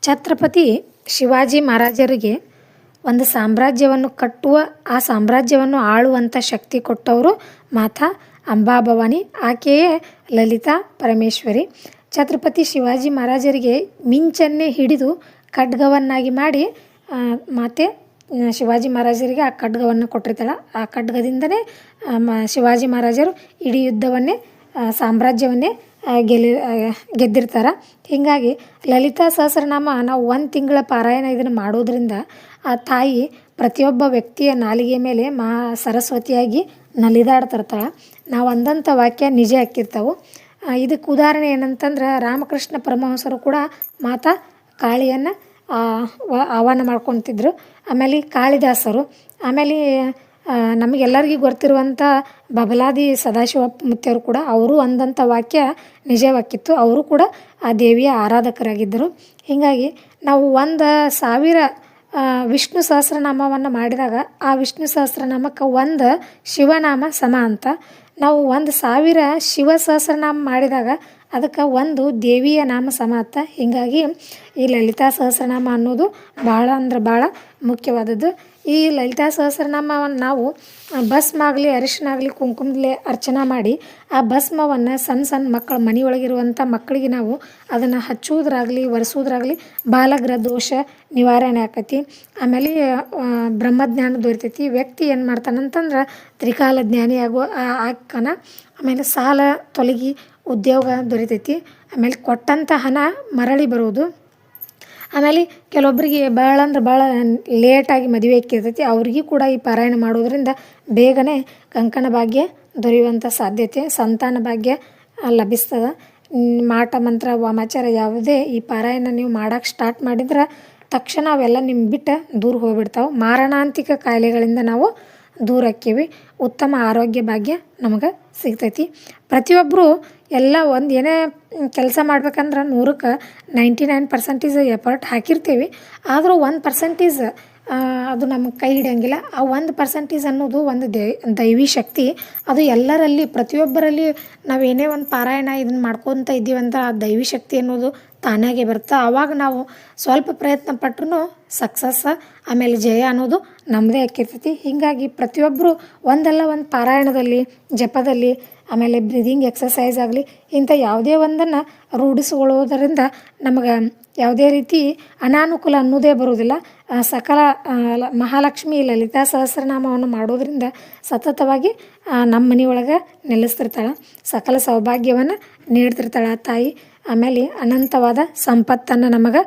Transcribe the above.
ಛತ್ರಪತಿ ಶಿವಾಜಿ ಮಹಾರಾಜರಿಗೆ ಒಂದು ಸಾಮ್ರಾಜ್ಯವನ್ನು ಕಟ್ಟುವ, ಆ ಸಾಮ್ರಾಜ್ಯವನ್ನು ಆಳುವಂಥ ಶಕ್ತಿ ಕೊಟ್ಟವರು ಮಾತಾ ಅಂಬಾಭವಾನಿ. ಆಕೆಯೇ ಲಲಿತಾ ಪರಮೇಶ್ವರಿ. ಛತ್ರಪತಿ ಶಿವಾಜಿ ಮಹಾರಾಜರಿಗೆ ಮಿಂಚನ್ನೇ ಹಿಡಿದು ಖಡ್ಗವನ್ನಾಗಿ ಮಾಡಿ ಮಾತೆ ಶಿವಾಜಿ ಮಹಾರಾಜರಿಗೆ ಆ ಖಡ್ಗವನ್ನು ಕೊಟ್ಟಿರ್ತಾಳೆ. ಆ ಖಡ್ಗದಿಂದನೇ ಶಿವಾಜಿ ಮಹಾರಾಜರು ಇಡೀ ಯುದ್ಧವನ್ನೇ ಸಾಮ್ರಾಜ್ಯವನ್ನೇ ಗೆದ್ದಿರ್ತಾರೆ. ಹೀಗಾಗಿ ಲಲಿತಾ ಸಹಸ್ರನಾಮ ನಾವು 1 ತಿಂಗಳ ಪಾರಾಯಣ ಇದನ್ನು ಮಾಡೋದ್ರಿಂದ ಆ ತಾಯಿ ಪ್ರತಿಯೊಬ್ಬ ವ್ಯಕ್ತಿಯ ನಾಲಿಗೆ ಮೇಲೆ ಸರಸ್ವತಿಯಾಗಿ ನಲಿದಾಡ್ತಿರ್ತಾಳೆ. ನಾವು ಅಂದಂಥ ವಾಕ್ಯ ನಿಜ ಆಕ್ಕಿರ್ತಾವೆ. ಇದಕ್ಕೆ ಉದಾಹರಣೆ ಏನಂತಂದ್ರೆ, ರಾಮಕೃಷ್ಣ ಪರಮಹಂಸರು ಕೂಡ ಮಾತಾ ಕಾಳಿಯನ್ನು ಆಹ್ವಾನ ಮಾಡ್ಕೊತಿದ್ರು. ಆಮೇಲೆ ಕಾಳಿದಾಸರು, ಆಮೇಲೆ ನಮಗೆಲ್ಲರಿಗೂ ಗೊತ್ತಿರುವಂಥ ಬಬಲಾದಿ ಸದಾಶಿವ ಮುತ್ಯರು ಕೂಡ ಅವರು ಅಂದಂಥ ವಾಕ್ಯ ನಿಜವಾಕ್ಕಿತ್ತು. ಅವರು ಕೂಡ ಆ ದೇವಿಯ ಆರಾಧಕರಾಗಿದ್ದರು. ಹೀಗಾಗಿ ನಾವು 1000 ವಿಷ್ಣು ಸಹಸ್ರನಾಮವನ್ನು ಮಾಡಿದಾಗ ಆ ವಿಷ್ಣು ಸಹಸ್ರನಾಮಕ್ಕೆ 1 ಶಿವನಾಮ ಸಮ ಅಂತ. ನಾವು 1000 ಶಿವ ಸಹಸ್ರನಾಮ ಮಾಡಿದಾಗ ಅದಕ್ಕೆ 1 ದೇವಿಯ ನಾಮ ಸಮ ಅಂತ. ಹೀಗಾಗಿ ಈ ಲಲಿತಾ ಸಹಸ್ರನಾಮ ಅನ್ನೋದು ಭಾಳ ಅಂದ್ರೆ ಭಾಳ ಮುಖ್ಯವಾದದ್ದು. ಈ ಲಲಿತಾ ಸಹಸ್ರನಾಮವನ್ನು ನಾವು ಭಸ್ಮ ಆಗಲಿ, ಅರಿಶಿನ ಆಗಲಿ, ಕುಂಕುಮದಲ್ಲಿ ಅರ್ಚನೆ ಮಾಡಿ ಆ ಭಸ್ಮವನ್ನು ಸಣ್ಣ ಮಕ್ಕಳು, ಮನೆಯೊಳಗಿರುವಂಥ ಮಕ್ಕಳಿಗೆ ನಾವು ಅದನ್ನು ಹಚ್ಚುವುದ್ರಾಗಲಿ ಒರೆಸೋದ್ರಾಗಲಿ ಬಾಲಗ್ರ ದೋಷ ನಿವಾರಣೆ ಆಕತಿ. ಆಮೇಲೆ ಬ್ರಹ್ಮಜ್ಞಾನ ದೊರಿತೈತಿ. ವ್ಯಕ್ತಿ ಏನು ಮಾಡ್ತಾನಂತಂದ್ರೆ ತ್ರಿಕಾಲ ಜ್ಞಾನಿ ಆಕ್ಕನ. ಆಮೇಲೆ ಸಾಲ ತೊಲಗಿ ಉದ್ಯೋಗ ದೊರಿತೈತಿ. ಆಮೇಲೆ ಕೊಟ್ಟಂಥ ಹಣ ಮರಳಿ ಬರುವುದು. ಆಮೇಲೆ ಕೆಲವೊಬ್ಬರಿಗೆ ಭಾಳ ಅಂದ್ರೆ ಭಾಳ ಲೇಟಾಗಿ ಮದುವೆ ಆಕ್ಕಿರ್ತೈತಿ. ಅವ್ರಿಗೂ ಕೂಡ ಈ ಪಾರಾಯಣ ಮಾಡೋದ್ರಿಂದ ಬೇಗನೆ ಕಂಕಣ ಭಾಗ್ಯ ದೊರೆಯುವಂಥ ಸಾಧ್ಯತೆ, ಸಂತಾನ ಭಾಗ್ಯ ಲಭಿಸ್ತದೆ. ಮಾಟ ಮಂತ್ರ ವಾಮಾಚಾರ ಯಾವುದೇ ಈ ಪಾರಾಯಣ ನೀವು ಮಾಡೋಕ್ಕೆ ಸ್ಟಾರ್ಟ್ ಮಾಡಿದ್ರೆ ತಕ್ಷಣ ಅವೆಲ್ಲ ನಿಮ್ಮ ಬಿಟ್ಟು ದೂರ ಹೋಗ್ಬಿಡ್ತಾವೆ. ಮಾರಣಾಂತಿಕ ಕಾಯಿಲೆಗಳಿಂದ ನಾವು ದೂರ ಆಕ್ಕೀವಿ. ಉತ್ತಮ ಆರೋಗ್ಯ ಭಾಗ್ಯ ನಮಗೆ ಸಿಗ್ತೈತಿ. ಪ್ರತಿಯೊಬ್ಬರು ಎಲ್ಲ ಏನೇ ಕೆಲಸ ಮಾಡ್ಬೇಕಂದ್ರೆ 100ಕ್ಕೆ 99% ಎಫರ್ಟ್ ಹಾಕಿರ್ತೀವಿ. ಆದರೂ 1% ಅದು ನಮಗೆ ಕೈ ಹಿಡಿಯೋಂಗಿಲ್ಲ. ಆ 1% ಅನ್ನೋದು ಒಂದು ದೈವಿ ಶಕ್ತಿ. ಅದು ಎಲ್ಲರಲ್ಲಿ, ಪ್ರತಿಯೊಬ್ಬರಲ್ಲಿ ನಾವು ಏನೇ ಒಂದು ಪಾರಾಯಣ ಇದನ್ನು ಮಾಡ್ಕೊತ ಇದ್ದೀವಂತ ಆ ದೈವಿ ಶಕ್ತಿ ಅನ್ನೋದು ತಾನಾಗೆ ಬರುತ್ತೆ. ಆವಾಗ ನಾವು ಸ್ವಲ್ಪ ಪ್ರಯತ್ನ ಪಟ್ರೂ ಸಕ್ಸಸ್, ಆಮೇಲೆ ಜಯ ಅನ್ನೋದು ನಮ್ಮದೇ ಆಕ್ಕಿರ್ತೈತಿ. ಹೀಗಾಗಿ ಪ್ರತಿಯೊಬ್ಬರು ಒಂದಲ್ಲ ಒಂದು ಪಾರಾಯಣದಲ್ಲಿ, ಜಪದಲ್ಲಿ, ಆಮೇಲೆ ಬ್ರೀದಿಂಗ್ ಎಕ್ಸಸೈಸ್ ಆಗಲಿ ಇಂಥ ಯಾವುದೇ ಒಂದನ್ನು ರೂಢಿಸಿಕೊಳ್ಳೋದರಿಂದ ನಮಗೆ ಯಾವುದೇ ರೀತಿ ಅನಾನುಕೂಲ ಅನ್ನೋದೇ ಬರೋದಿಲ್ಲ. ಸಕಲ ಮಹಾಲಕ್ಷ್ಮಿ ಲಲಿತಾ ಸಹಸ್ರನಾಮವನ್ನು ಮಾಡೋದ್ರಿಂದ ಸತತವಾಗಿ ನಮ್ಮ ಮನೆಯೊಳಗೆ ನೆಲೆಸ್ತಿರ್ತಾಳೆ. ಸಕಲ ಸೌಭಾಗ್ಯವನ್ನು ನೀಡ್ತಿರ್ತಾಳೆ ಆ ತಾಯಿ. ಆಮೇಲೆ ಅನಂತವಾದ ಸಂಪತ್ತನ್ನು ನಮಗೆ